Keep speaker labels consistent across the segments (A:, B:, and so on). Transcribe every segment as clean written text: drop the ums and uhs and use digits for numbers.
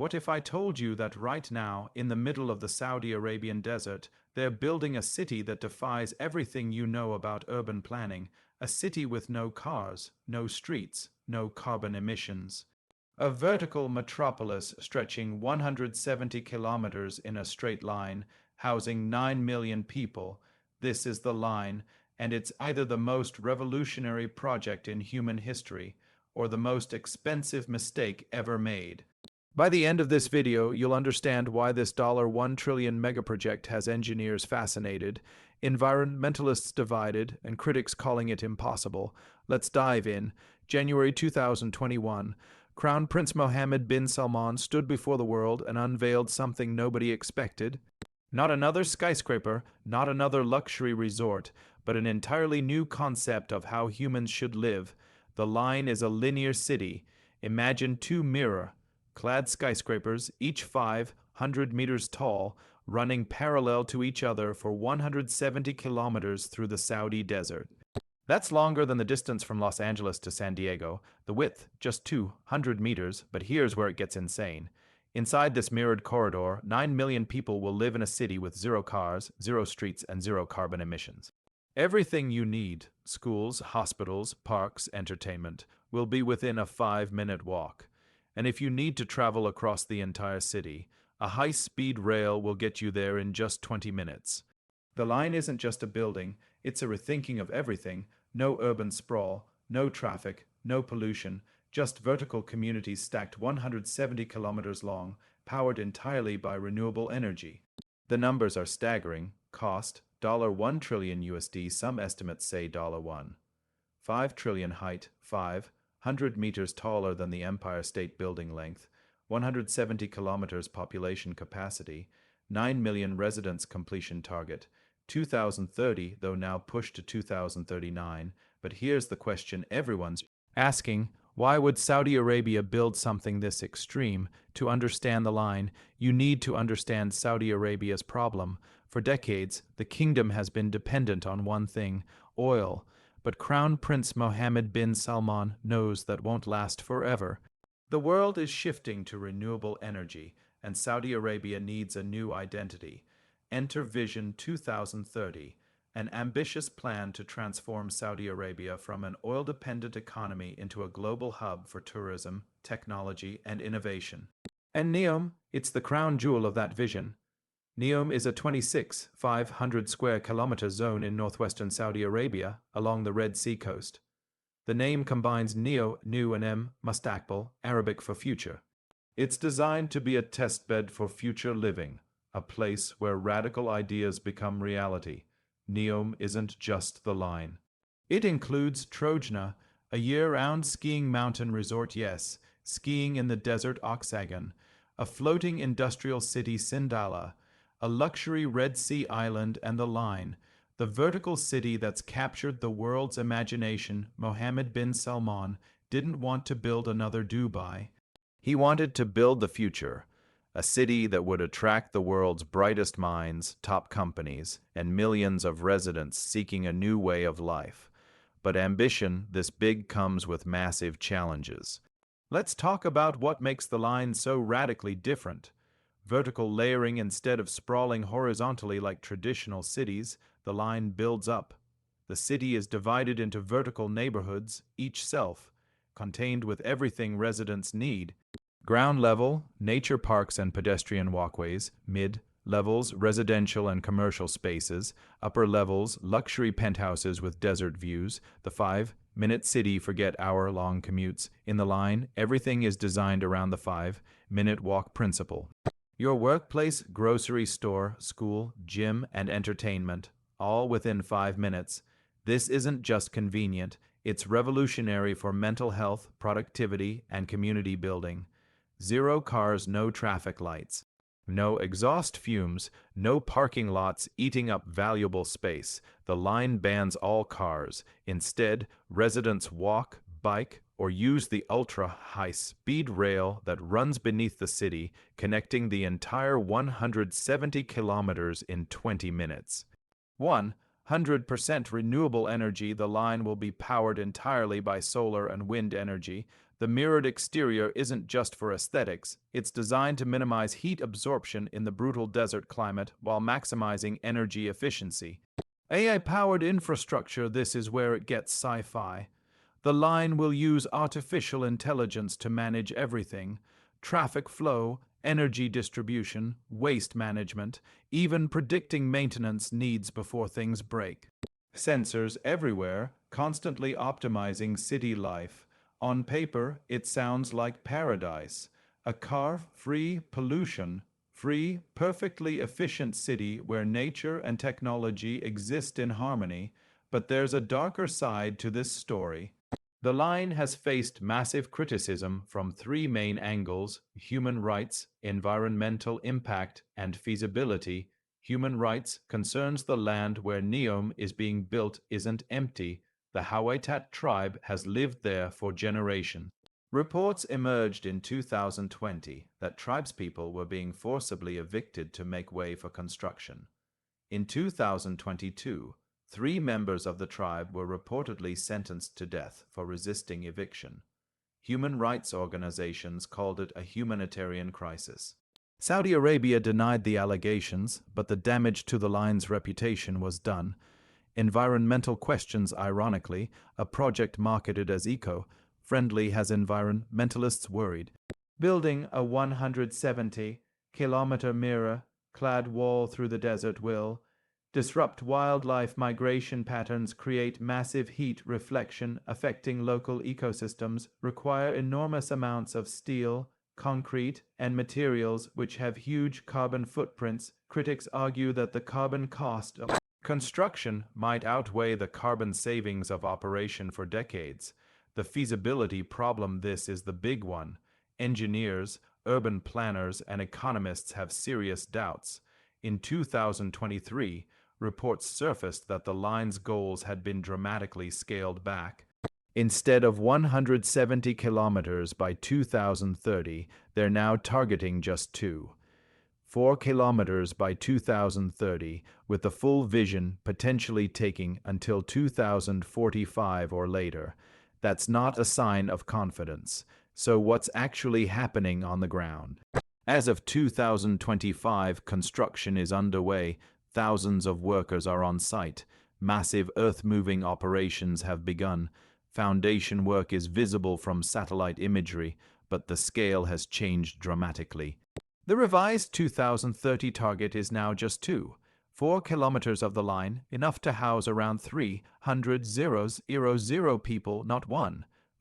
A: What if I told you that right now, in the middle of the Saudi Arabian desert, they're building a city that defies everything you know about urban planning, a city with no cars, no streets, no carbon emissions. A vertical metropolis stretching 170 kilometers in a straight line, housing 9 million people. This is the line, and it's either the most revolutionary project in human history or the most expensive mistake ever made. By the end of this video, you'll understand why this $1 trillion megaproject has engineers fascinated, environmentalists divided, and critics calling it impossible. Let's dive in. January 2021. Crown Prince Mohammed bin Salman stood before the world and unveiled something nobody expected. Not another skyscraper, not another luxury resort, but an entirely new concept of how humans should live. The line is a linear city. Imagine two mirror-clad skyscrapers, each 500 meters tall, running parallel to each other for 170 kilometers through the Saudi desert. That's longer than the distance from Los Angeles to San Diego. The width, just 200 meters, but here's where it gets insane. Inside this mirrored corridor, 9 million people will live in a city with 0 cars, 0 streets, and 0 carbon emissions. Everything you need, schools, hospitals, parks, entertainment, will be within a 5-minute walk. And if you need to travel across the entire city, a high-speed rail will get you there in just 20 minutes. The line isn't just a building, it's a rethinking of everything. No urban sprawl, no traffic, no pollution, just vertical communities stacked 170 kilometers long, powered entirely by renewable energy. The numbers are staggering. Cost, $1 trillion USD, some estimates say $1.5 trillion height, 500 meters taller than the Empire State Building length, 170 kilometers population capacity, 9 million residents completion target, 2030, though now pushed to 2039. But here's the question everyone's asking. Why would Saudi Arabia build something this extreme? To understand the line, you need to understand Saudi Arabia's problem. For decades, the kingdom has been dependent on one thing, oil. But Crown Prince Mohammed bin Salman knows that won't last forever. The world is shifting to renewable energy, and Saudi Arabia needs a new identity. Enter Vision 2030, an ambitious plan to transform Saudi Arabia from an oil-dependent economy into a global hub for tourism, technology, and innovation. And NEOM, it's the crown jewel of that vision. NEOM is a 26,500 square kilometer zone in northwestern Saudi Arabia, along the Red Sea coast. The name combines Neo, new, and Mustaqbal, Arabic for future. It's designed to be a testbed for future living, a place where radical ideas become reality. NEOM isn't just the line. It includes Trojna, a year-round skiing mountain resort, yes, skiing in the desert Oxagon, a floating industrial city Sindala, a luxury Red Sea island, and the line, the vertical city that's captured the world's imagination. Mohammed bin Salman didn't want to build another Dubai. He wanted to build the future. A city that would attract the world's brightest minds, top companies, and millions of residents seeking a new way of life. But ambition this big comes with massive challenges. Let's talk about what makes the line so radically different. Vertical layering instead of sprawling horizontally like traditional cities, the line builds up. The city is divided into vertical neighborhoods, each self-contained with everything residents need. Ground level, nature parks and pedestrian walkways, mid-levels, residential and commercial spaces, upper levels, luxury penthouses with desert views, the 5-minute city, forget hour-long commutes. In the line, everything is designed around the 5-minute walk principle. Your workplace, grocery store, school, gym, and entertainment, all within 5 minutes. This isn't just convenient, it's revolutionary for mental health, productivity, and community building. 0 cars, no traffic lights. No exhaust fumes, no parking lots eating up valuable space. The line bans all cars. Instead, residents walk, bike, or use the ultra-high-speed rail that runs beneath the city, connecting the entire 170 kilometers in 20 minutes. 100% renewable energy. The line will be powered entirely by solar and wind energy. The mirrored exterior isn't just for aesthetics, it's designed to minimize heat absorption in the brutal desert climate while maximizing energy efficiency. AI-powered infrastructure, this is where it gets sci-fi. The line will use artificial intelligence to manage everything: traffic flow, energy distribution, waste management, even predicting maintenance needs before things break. Sensors everywhere, constantly optimizing city life. On paper, it sounds like paradise. A car-free, pollution-free, perfectly efficient city where nature and technology exist in harmony. But there's a darker side to this story. The line has faced massive criticism from three main angles: human rights, environmental impact, and feasibility. Human rights concerns the land where NEOM is being built isn't empty. The Hawaitat tribe has lived there for generations. Reports emerged in 2020 that tribespeople were being forcibly evicted to make way for construction. In 2022, 3 members of the tribe were reportedly sentenced to death for resisting eviction. Human rights organizations called it a humanitarian crisis. Saudi Arabia denied the allegations, but the damage to the line's reputation was done. Environmental questions, ironically, a project marketed as eco-friendly, has environmentalists worried. Building a 170-kilometer mirror-clad wall through the desert will disrupt wildlife migration patterns, create massive heat reflection affecting local ecosystems, require enormous amounts of steel, concrete, and materials which have huge carbon footprints. Critics argue that the carbon cost of construction might outweigh the carbon savings of operation for decades. The feasibility problem, this is the big one. Engineers, urban planners, and economists have serious doubts. In 2023, reports surfaced that the line's goals had been dramatically scaled back. Instead of 170 kilometers by 2030, they're now targeting just 4 kilometers by 2030, with the full vision potentially taking until 2045 or later. That's not a sign of confidence. So what's actually happening on the ground? As of 2025, construction is underway. Thousands of workers are on site. Massive earth-moving operations have begun. Foundation work is visible from satellite imagery, but the scale has changed dramatically. The revised 2030 target is now just 4 kilometers of the line, enough to house around 300,000 people, not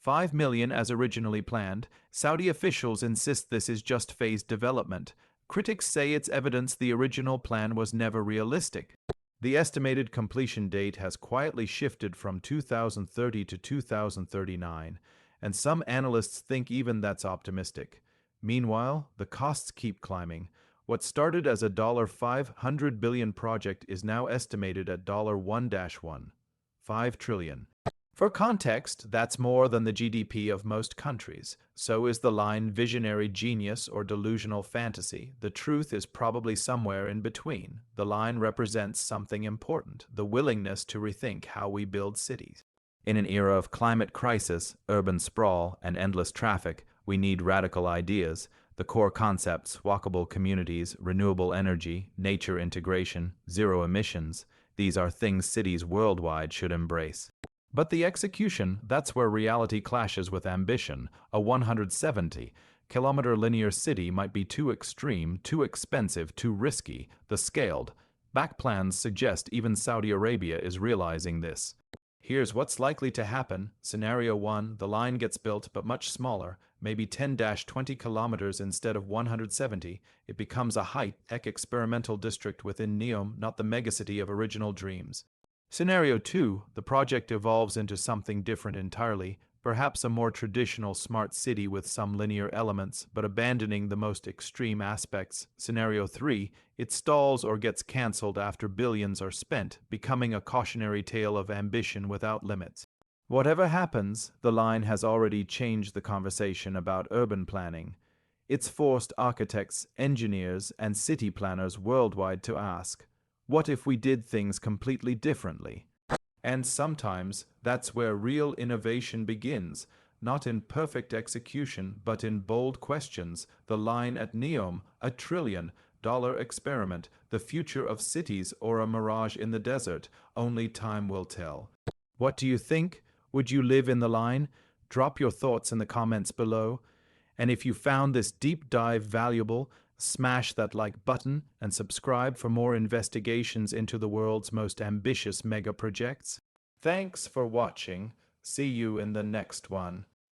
A: 5 million as originally planned. Saudi officials insist this is just phased development. Critics say it's evidence the original plan was never realistic. The estimated completion date has quietly shifted from 2030 to 2039, and some analysts think even that's optimistic. Meanwhile, the costs keep climbing. What started as a $500 billion project is now estimated at $1-5 trillion. For context, that's more than the GDP of most countries. So is the line visionary genius or delusional fantasy? The truth is probably somewhere in between. The line represents something important: the willingness to rethink how we build cities. In an era of climate crisis, urban sprawl, and endless traffic, we need radical ideas. The core concepts: walkable communities, renewable energy, nature integration, zero emissions. These are things cities worldwide should embrace. But the execution, that's where reality clashes with ambition. A 170-kilometer linear city might be too extreme, too expensive, too risky. The scaled back plans suggest even Saudi Arabia is realizing this. Here's what's likely to happen. Scenario 1, the line gets built but much smaller, maybe 10-20 kilometers instead of 170. It becomes a high-tech experimental district within NEOM, not the megacity of original dreams. Scenario 2, the project evolves into something different entirely, perhaps a more traditional smart city with some linear elements, but abandoning the most extreme aspects. Scenario 3, it stalls or gets cancelled after billions are spent, becoming a cautionary tale of ambition without limits. Whatever happens, the line has already changed the conversation about urban planning. It's forced architects, engineers, and city planners worldwide to ask, what if we did things completely differently? And sometimes that's where real innovation begins. not in perfect execution, but in bold questions. The line at NEOM, $1 trillion experiment, the future of cities or a mirage in the desert, only time will tell. What do you think? Would you live in the line? Drop your thoughts in the comments below. And if you found this deep dive valuable, smash that like button and subscribe for more investigations into the world's most ambitious mega projects. Thanks for watching. See you in the next one.